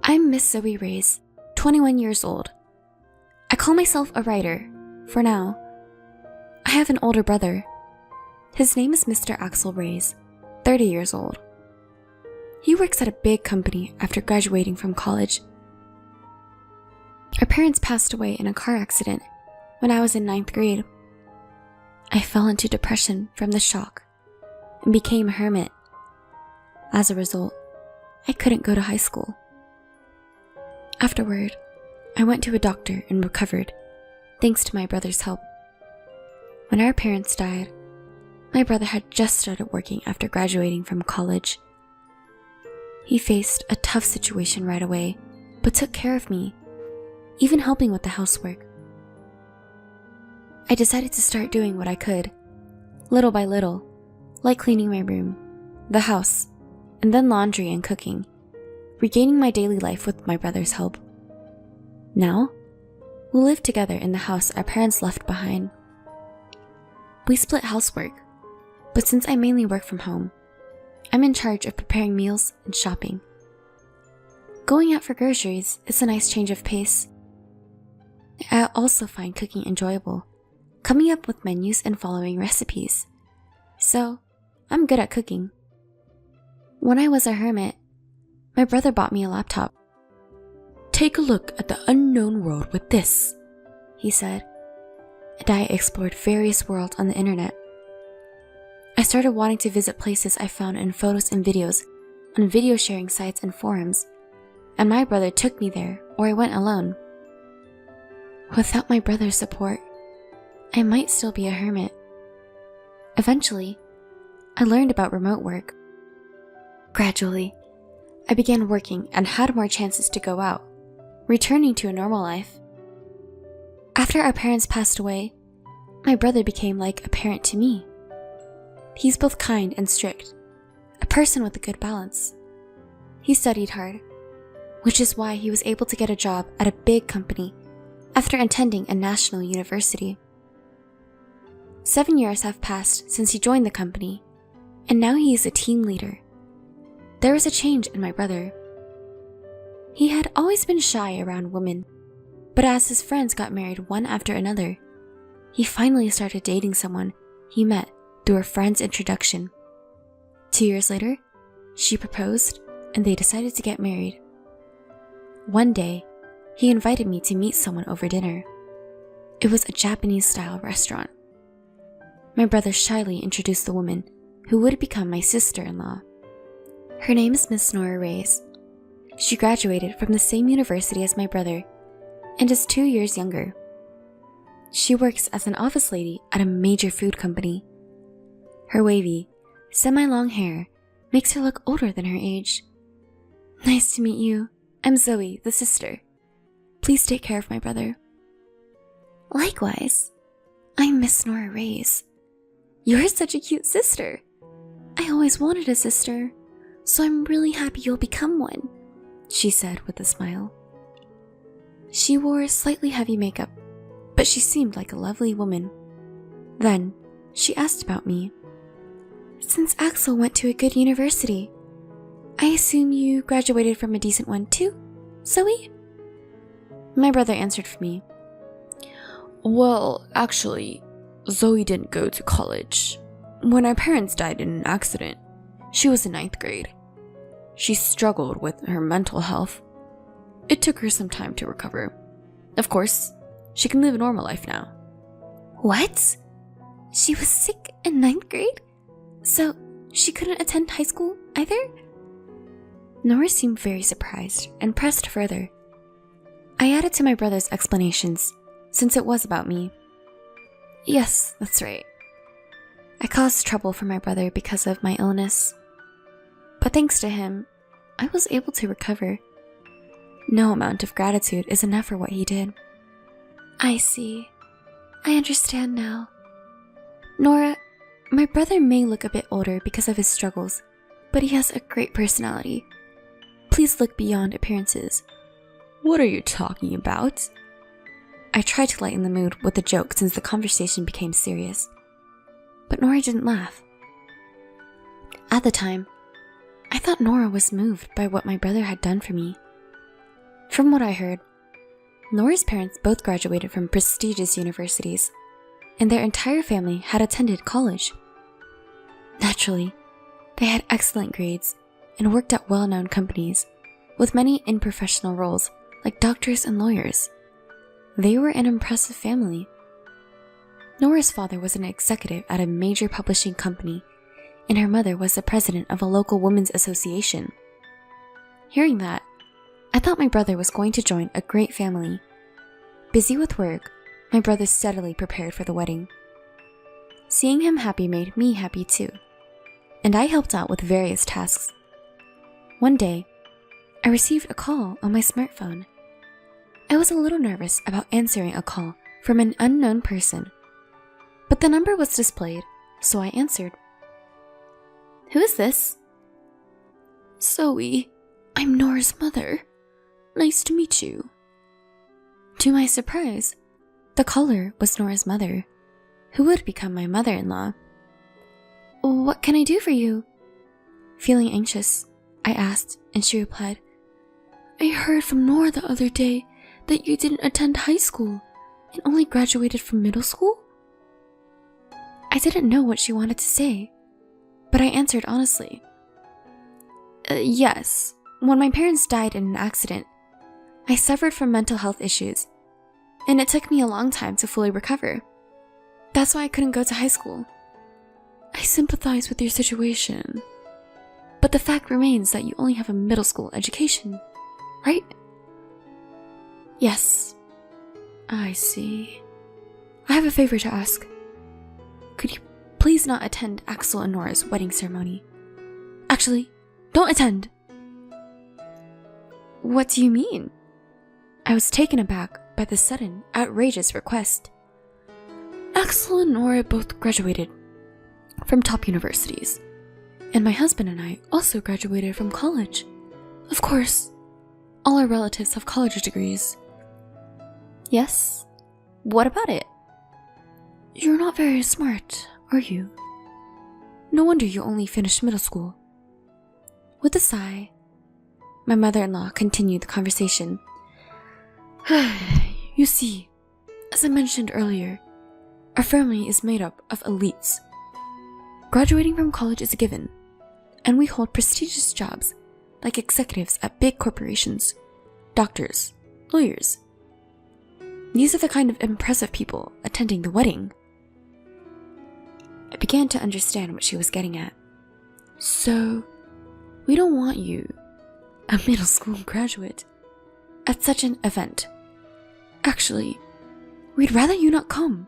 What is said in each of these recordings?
I'm Miss Zoe Reyes, 21 years old. I call myself a writer, for now. I have an older brother. His name is Mr. Axel Reyes, 30 years old. He works at a big company after graduating from college. Our parents passed away in a car accident when I was in 9th grade. I fell into depression from the shock and became a hermit. As a result, I couldn't go to high school. Afterward, I went to a doctor and recovered, thanks to my brother's help. When our parents died, my brother had just started working after graduating from college. He faced a tough situation right away, but took care of me, even helping with the housework. I decided to start doing what I could, little by little, like cleaning my room, the house, and then laundry and cooking, regaining my daily life with my brother's help. Now, we live together in the house our parents left behind. We split housework, but since I mainly work from home, I'm in charge of preparing meals and shopping. Going out for groceries is a nice change of pace. I also find cooking enjoyable, coming up with menus and following recipes. So, I'm good at cooking. When I was a hermit, my brother bought me a laptop. "Take a look at the unknown world with this," he said, and I explored various worlds on the internet. I started wanting to visit places I found in photos and videos on video sharing sites and forums, and my brother took me there, or I went alone. Without my brother's support, I might still be a hermit. Eventually, I learned about remote work. Gradually, I began working and had more chances to go out, returning to a normal life. After our parents passed away, my brother became like a parent to me. He's both kind and strict, a person with a good balance. He studied hard, which is why he was able to get a job at a big company after attending a national university. 7 years have passed since he joined the company, and now he is a team leader. There was a change in my brother. He had always been shy around women, but as his friends got married one after another, he finally started dating someone he met through a friend's introduction. 2 years later, she proposed and they decided to get married. One day, he invited me to meet someone over dinner. It was a Japanese-style restaurant. My brother shyly introduced the woman who would become my sister-in-law. Her name is Miss Nora Reyes. She graduated from the same university as my brother and is 2 years younger. She works as an office lady at a major food company. Her wavy, semi-long hair makes her look older than her age. "Nice to meet you. I'm Zoe, the sister. Please take care of my brother." "Likewise. I'm Miss Nora Reyes. You're such a cute sister. I always wanted a sister, so I'm really happy you'll become one," she said with a smile. She wore slightly heavy makeup, but she seemed like a lovely woman. Then, she asked about me. "Since Axel went to a good university, I assume you graduated from a decent one too, Zoe?" My brother answered for me. "Well, actually, Zoe didn't go to college. When our parents died in an accident, she was in 9th grade. She struggled with her mental health. It took her some time to recover. Of course, she can live a normal life now." "What? She was sick in 9th grade? So she couldn't attend high school either?" Nora seemed very surprised and pressed further. I added to my brother's explanations, since it was about me. "Yes, that's right. I caused trouble for my brother because of my illness. But thanks to him, I was able to recover. No amount of gratitude is enough for what he did." "I see. I understand now. Nora, my brother may look a bit older because of his struggles, but he has a great personality. Please look beyond appearances." "What are you talking about?" I tried to lighten the mood with a joke since the conversation became serious. But Nora didn't laugh. At the time, I thought Nora was moved by what my brother had done for me. From what I heard, Nora's parents both graduated from prestigious universities, and their entire family had attended college. Naturally, they had excellent grades and worked at well-known companies, with many in professional roles like doctors and lawyers. They were an impressive family. Nora's father was an executive at a major publishing company, and her mother was the president of a local women's association. Hearing that, I thought my brother was going to join a great family. Busy with work, my brother steadily prepared for the wedding. Seeing him happy made me happy too, and I helped out with various tasks. One day, I received a call on my smartphone. I was a little nervous about answering a call from an unknown person, but the number was displayed, so I answered. "Who is this?" "Zoe, I'm Nora's mother. Nice to meet you." To my surprise, the caller was Nora's mother, who would become my mother-in-law. "What can I do for you?" Feeling anxious, I asked, and she replied, "I heard from Nora the other day that you didn't attend high school and only graduated from middle school." I didn't know what she wanted to say, but I answered honestly. Yes, when my parents died in an accident, I suffered from mental health issues, and it took me a long time to fully recover. That's why I couldn't go to high school." "I sympathize with your situation, but the fact remains that you only have a middle school education, right?" "Yes." "I see. I have a favor to ask. Could you please not attend Axel and Nora's wedding ceremony? Actually, don't attend." "What do you mean?" I was taken aback by the sudden, outrageous request. "Axel and Nora both graduated from top universities, and my husband and I also graduated from college. Of course, all our relatives have college degrees." "Yes? What about it?" "You're not very smart, are you? No wonder you only finished middle school." With a sigh, my mother-in-law continued the conversation. "You see, as I mentioned earlier, our family is made up of elites. Graduating from college is a given, and we hold prestigious jobs like executives at big corporations, doctors, lawyers. These are the kind of impressive people attending the wedding." I began to understand what she was getting at. "So, we don't want you, a middle school graduate, at such an event. Actually, we'd rather you not come."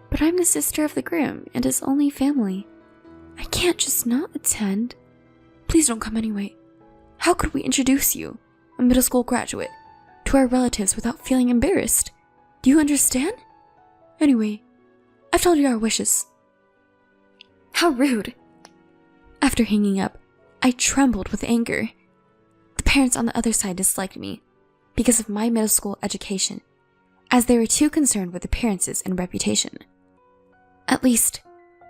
"But I'm the sister of the groom and his only family. I can't just not attend." "Please don't come anyway. How could we introduce you, a middle school graduate, to our relatives without feeling embarrassed? Do you understand? Anyway, I've told you our wishes." How rude! After hanging up, I trembled with anger. The parents on the other side disliked me because of my middle school education, as they were too concerned with appearances and reputation. At least,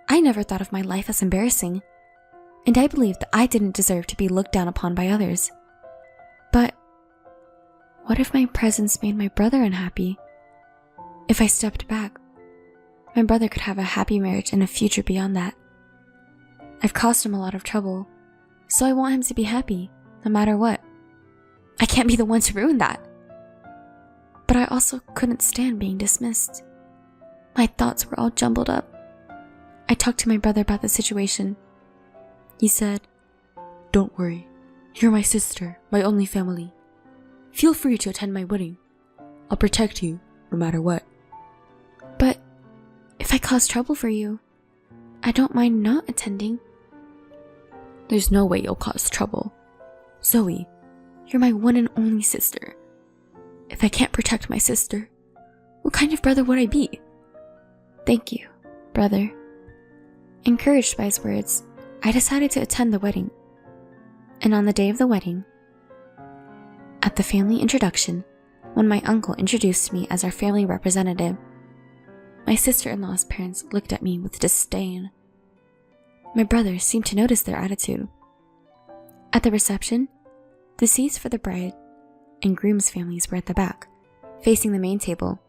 I never thought of my life as embarrassing, and I believed that I didn't deserve to be looked down upon by others. But what if my presence made my brother unhappy? If I stepped back, my brother could have a happy marriage and a future beyond that. I've caused him a lot of trouble, so I want him to be happy, no matter what. I can't be the one to ruin that. But I also couldn't stand being dismissed. My thoughts were all jumbled up. I talked to my brother about the situation. He said, "Don't worry, you're my sister, my only family. Feel free to attend my wedding. I'll protect you, no matter what." "But if I cause trouble for you, I don't mind not attending." "There's no way you'll cause trouble. Zoe, you're my one and only sister. If I can't protect my sister, what kind of brother would I be?" "Thank you, brother." Encouraged by his words, I decided to attend the wedding. And on the day of the wedding, at the family introduction, when my uncle introduced me as our family representative, my sister-in-law's parents looked at me with disdain. My brother seemed to notice their attitude. At the reception, the seats for the bride and groom's families were at the back, facing the main table.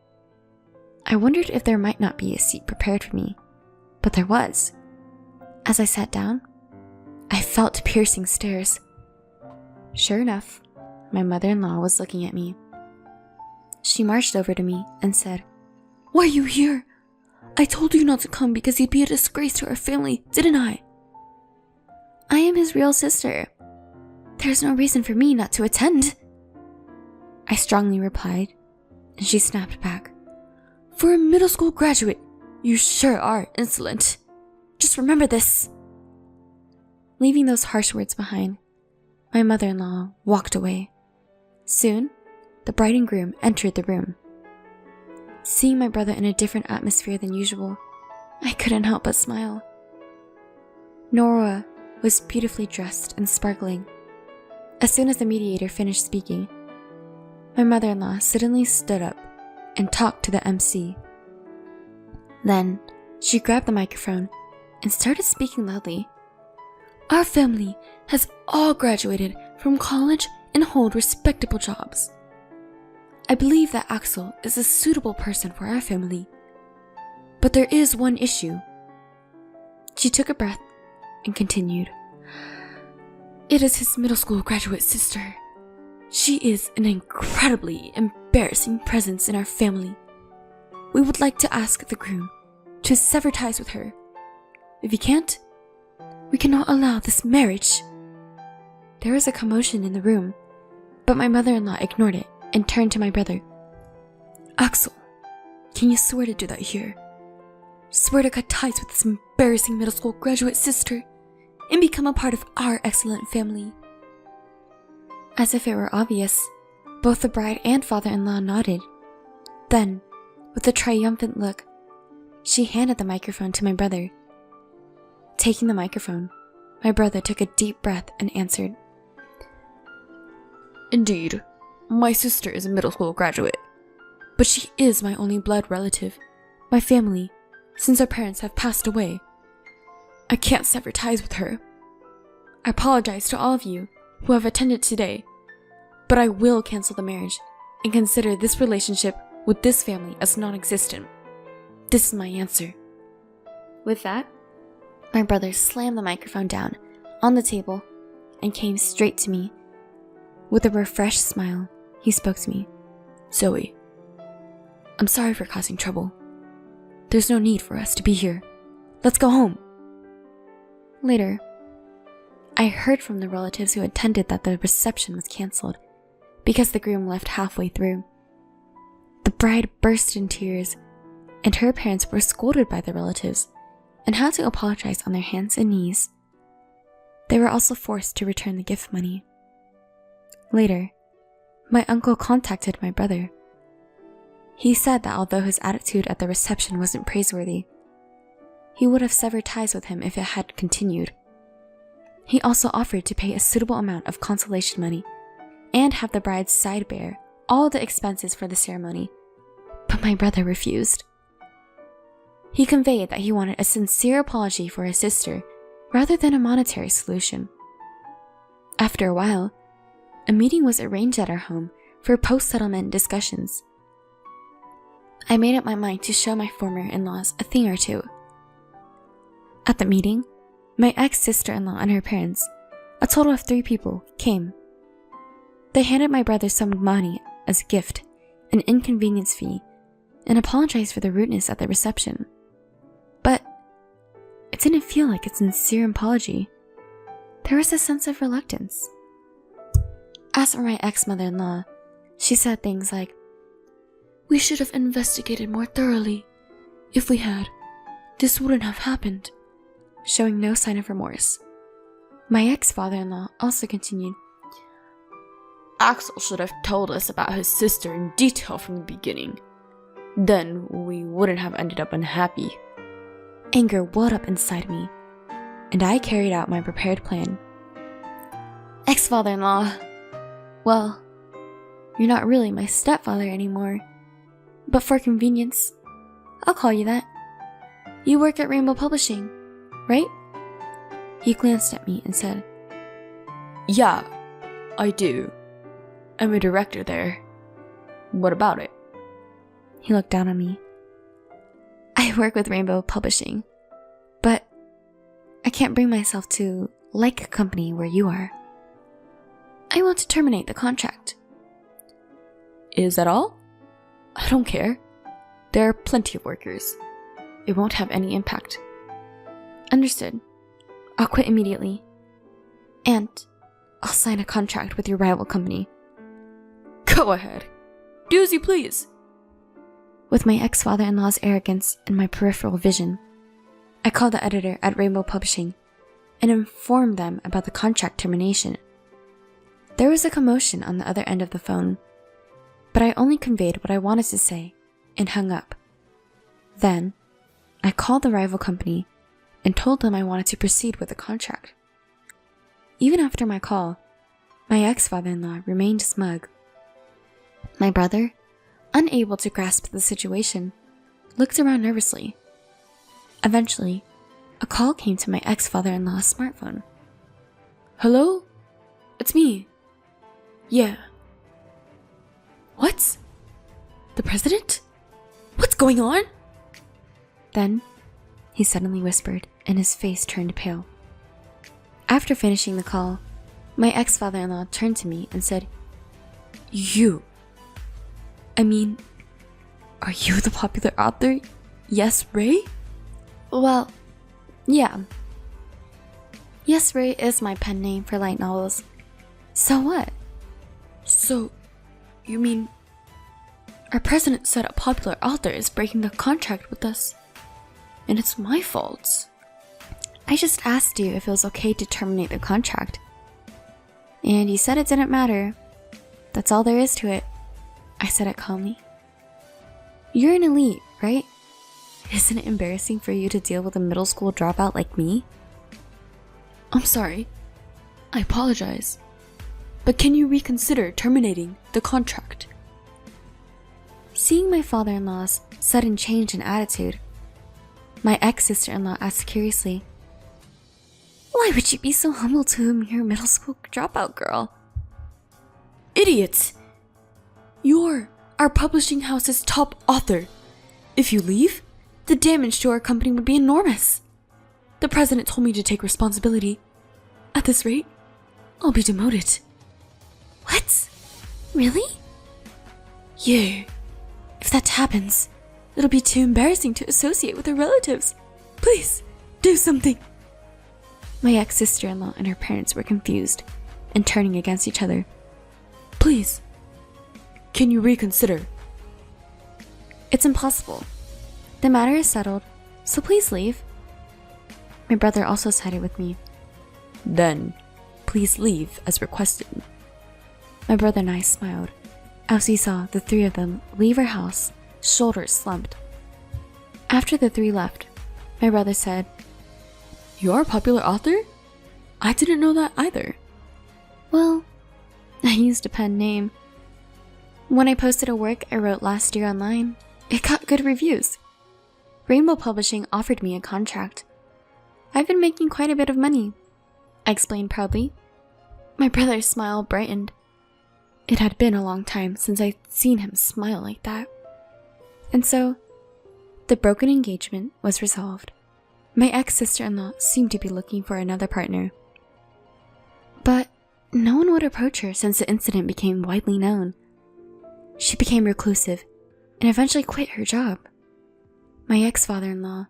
I wondered if there might not be a seat prepared for me, but there was. As I sat down, I felt piercing stares. Sure enough, my mother-in-law was looking at me. She marched over to me and said, "Why are you here? I told you not to come because you'd be a disgrace to our family, didn't I?" "I am his real sister. There's no reason for me not to attend," I strongly replied, and she snapped back. "For a middle school graduate, you sure are insolent. Just remember this." Leaving those harsh words behind, my mother-in-law walked away. Soon, the bride and groom entered the room. Seeing my brother in a different atmosphere than usual, I couldn't help but smile. Nora was beautifully dressed and sparkling. As soon as the mediator finished speaking, my mother-in-law suddenly stood up and talked to the MC. Then, she grabbed the microphone and started speaking loudly. "Our family has all graduated from college and hold respectable jobs. I believe that Axel is a suitable person for our family. But there is one issue." She took a breath and continued. "It is his middle school graduate sister. She is an incredibly embarrassing presence in our family. We would like to ask the groom to sever ties with her. If he can't, we cannot allow this marriage." There was a commotion in the room, but my mother-in-law ignored it and turned to my brother. "Axel, can you swear to do that here? Swear to cut ties with this embarrassing middle school graduate sister and become a part of our excellent family." As if it were obvious, both the bride and father-in-law nodded. Then, with a triumphant look, she handed the microphone to my brother. Taking the microphone, my brother took a deep breath and answered, "Indeed, my sister is a middle school graduate, but she is my only blood relative, my family, since our parents have passed away. I can't sever ties with her. I apologize to all of you who have attended today, but I will cancel the marriage and consider this relationship with this family as non-existent. This is my answer." With that, my brother slammed the microphone down on the table and came straight to me. With a refreshed smile, he spoke to me. "Zoe, I'm sorry for causing trouble. There's no need for us to be here. Let's go home." Later, I heard from the relatives who attended that the reception was canceled because the groom left halfway through. The bride burst in tears, and her parents were scolded by the relatives and had to apologize on their hands and knees. They were also forced to return the gift money. Later, my uncle contacted my brother. He said that although his attitude at the reception wasn't praiseworthy, he would have severed ties with him if it had continued. He also offered to pay a suitable amount of consolation money and have the bride's side bear all the expenses for the ceremony, but my brother refused. He conveyed that he wanted a sincere apology for his sister rather than a monetary solution. After a while, a meeting was arranged at our home for post-settlement discussions. I made up my mind to show my former in-laws a thing or two. At the meeting, my ex-sister-in-law and her parents, a total of 3 people, came. They handed my brother some money as a gift, an inconvenience fee, and apologized for the rudeness at the reception. But it didn't feel like a sincere apology. There was a sense of reluctance. As for my ex-mother-in-law, she said things like, "We should have investigated more thoroughly. If we had, this wouldn't have happened," showing no sign of remorse. My ex-father-in-law also continued, "Axel should have told us about his sister in detail from the beginning. Then we wouldn't have ended up unhappy." Anger welled up inside me, and I carried out my prepared plan. "Ex-father-in-law, well, you're not really my stepfather anymore, but for convenience, I'll call you that. You work at Rainbow Publishing, right?" He glanced at me and said, "Yeah, I do." I'm a director there. What about it? He looked down on me. I work with Rainbow Publishing, but I can't bring myself to like a company where you are. I want to terminate the contract. Is that all? I don't care. There are plenty of workers. It won't have any impact. Understood. I'll quit immediately. And I'll sign a contract with your rival company. Go ahead. Do as you please. With my ex-father-in-law's arrogance and my peripheral vision, I called the editor at Rainbow Publishing and informed them about the contract termination. There was a commotion on the other end of the phone, but I only conveyed what I wanted to say and hung up. Then, I called the rival company and told them I wanted to proceed with the contract. Even after my call, my ex-father-in-law remained smug. My brother, unable to grasp the situation, looked around nervously. Eventually, a call came to my ex-father-in-law's smartphone. Hello? It's me. Yeah. What? The president? What's going on? Then, he suddenly whispered, and his face turned pale. After finishing the call, my ex-father-in-law turned to me and said, Are you the popular author? Yes, Ray? Well, yeah. Yes, Ray is my pen name for light novels. So what? So, you mean our president said a popular author is breaking the contract with us, and it's my fault? I just asked you if it was okay to terminate the contract. And you said it didn't matter. That's all there is to it. I said it calmly. You're an elite, right? Isn't it embarrassing for you to deal with a middle school dropout like me? I'm sorry. I apologize. But can you reconsider terminating the contract? Seeing my father-in-law's sudden change in attitude, my ex-sister-in-law asked curiously, "Why would you be so humble to a mere middle school dropout girl?" Idiot! You're our publishing house's top author. If you leave, the damage to our company would be enormous. The president told me to take responsibility. At this rate, I'll be demoted. What? Really? Yeah. If that happens, it'll be too embarrassing to associate with our relatives. Please, do something. My ex-sister-in-law and her parents were confused and turning against each other. Please, can you reconsider? It's impossible. The matter is settled, so please leave. My brother also sided with me. Then, please leave as requested. My brother and I smiled as we saw the three of them leave our house, shoulders slumped. After the three left, my brother said, "You're a popular author? I didn't know that either." "Well, I used a pen name. When I posted a work I wrote last year online, it got good reviews. Rainbow Publishing offered me a contract. I've been making quite a bit of money," I explained proudly. My brother's smile brightened. It had been a long time since I'd seen him smile like that. And so, the broken engagement was resolved. My ex-sister-in-law seemed to be looking for another partner. But no one would approach her since the incident became widely known. She became reclusive and eventually quit her job. My ex-father-in-law,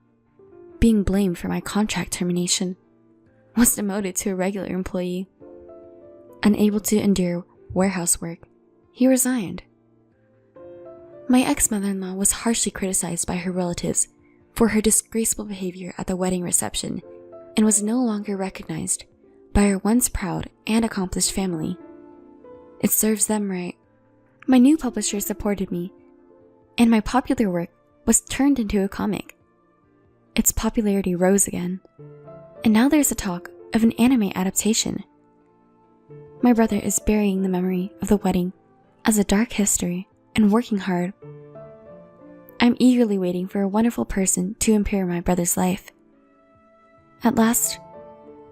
being blamed for my contract termination, was demoted to a regular employee. Unable to endure warehouse work, he resigned. My ex-mother-in-law was harshly criticized by her relatives for her disgraceful behavior at the wedding reception and was no longer recognized by her once proud and accomplished family. It serves them right. My new publisher supported me, and my popular work was turned into a comic. Its popularity rose again, and now there's a talk of an anime adaptation. My brother is burying the memory of the wedding as a dark history and working hard. I'm eagerly waiting for a wonderful person to impair my brother's life. At last,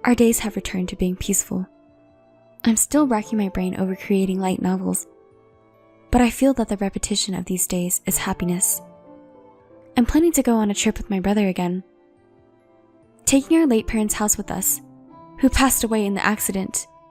our days have returned to being peaceful. I'm still racking my brain over creating light novels, but I feel that the repetition of these days is happiness. I'm planning to go on a trip with my brother again. Taking our late parents' house with us, who passed away in the accident,